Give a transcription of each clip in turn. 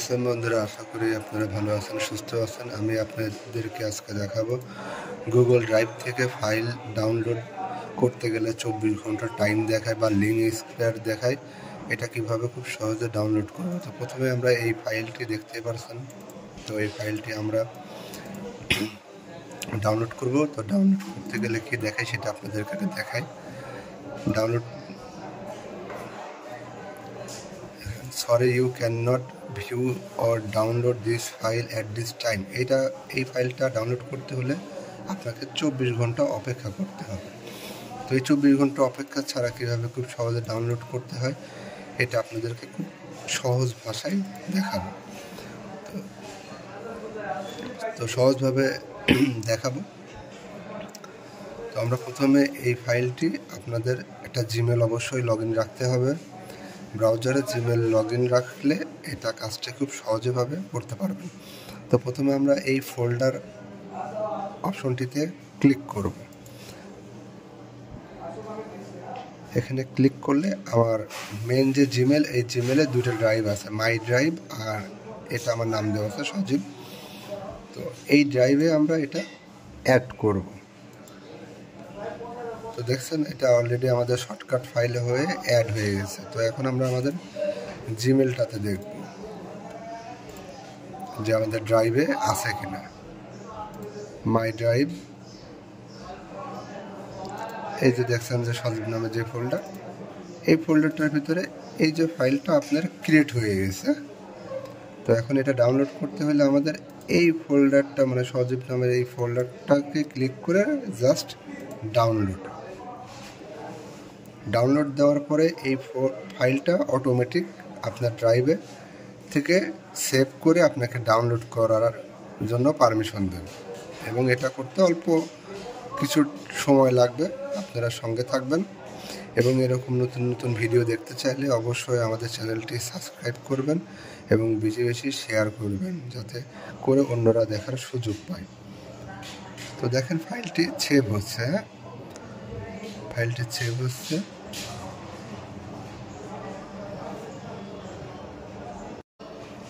আসসালাম বন্ধুরা, আশা করি আপনারা ভালো আছেন, সুস্থ আছেন। আমি আপনাদেরকে আজকে দেখাবো গুগল ড্রাইভ থেকে ফাইল ডাউনলোড করতে গেলে 24 ঘন্টা টাইম দেখায় বা লিঙ্ক এক্সপায়ার দেখায়। এটা কিভাবে খুব সহজে ডাউনলোড করবো। তো প্রথমে আমরা এই ফাইলটি দেখতে পারছেন। তো এই ফাইলটি আমরা ডাউনলোড করব। তো ডাউনলোড করতে গেলে কি দেখায় সেটা আপনাদেরকে দেখাই। Download sorry you can not view or download this file at this time. এই ফাইলটা ডাউনলোড করতে হলে আপনাকে 24 ঘন্টা অপেক্ষা করতে হবে। তো এই 24 ঘন্টা অপেক্ষা ছাড়া কীভাবে খুব সহজে ডাউনলোড করতে হয় এটা আপনাদেরকে খুব সহজ ভাষায় দেখাবো। তো সহজভাবে দেখাবো। তো আমরা প্রথমে এই ফাইলটি আপনাদের একটা জিমেল অবশ্যই লগ ইন রাখতে হবে। ব্রাউজারে জিমেল লগ ইন রাখলে এটা কাজটা খুব সহজেভাবে করতে পারবেন। তো প্রথমে আমরা এই ফোল্ডার অপশনটিতে ক্লিক করব। এখানে ক্লিক করলে আমার মেন যে জিমেল, এই জিমেলে দুটো ড্রাইভ আছে, মাই ড্রাইভ আর এটা আমার নাম দেওয়া আছে সজীব। তো এই ড্রাইভে আমরা এটা অ্যাড করব। তো দেখছেন এটা অলরেডি আমাদের শর্টকাট ফাইলে হয়ে অ্যাড হয়ে গেছে। তো এখন আমরা আমাদের জিমেলটাতে দেখব যে আমাদের ড্রাইভে আছে কিনা। মাই ড্রাইভ, এই যে দেখছেন যে সজীব নামে যে ফোল্ডার, এই ফোল্ডারটার ভিতরে এই যে ফাইলটা আপনার ক্রিয়েট হয়ে গেছে। তো এখন এটা ডাউনলোড করতে হলে আমাদের এই ফোল্ডারটা মানে সজীব নামের এই ফোল্ডারটাকে ক্লিক করে জাস্ট ডাউনলোড দেওয়ার পরে এই ফাইলটা অটোমেটিক আপনার ড্রাইভে থেকে সেভ করে আপনাকে ডাউনলোড করার জন্য পারমিশন দেবে, এবং এটা করতে অল্প কিছু সময় লাগবে। আপনারা সঙ্গে থাকবেন এবং এরকম নতুন নতুন ভিডিও দেখতে চাইলে অবশ্যই আমাদের চ্যানেলটি সাবস্ক্রাইব করবেন এবং বেশি বেশি শেয়ার করবেন, যাতে করে অন্যরা দেখার সুযোগ পায়। তো দেখেন ফাইলটি সেভ হচ্ছে, ফাইলটি সেভ হচ্ছে।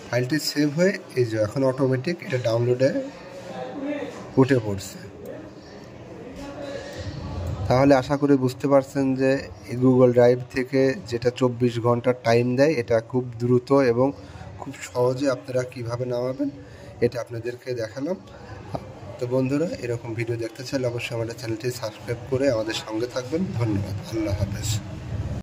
ফাইলটি সেভ হয়ে এই যে এখন অটোমেটিক এটা ডাউনলোডে উঠে পড়ছে। তাহলে আশা করি বুঝতে পারছেন যে এই গুগল ড্রাইভ থেকে যেটা 24 ঘন্টা টাইম দেয়, এটা খুব দ্রুত এবং খুব সহজে আপনারা কিভাবে নামাবেন এটা আপনাদেরকে দেখালাম। তো বন্ধুরা, এরকম ভিডিও দেখতে চাইলে অবশ্যই আমাদের চ্যানেলটি সাবস্ক্রাইব করে আমাদের সঙ্গে থাকবেন। ধন্যবাদ। আল্লাহ হাফেজ।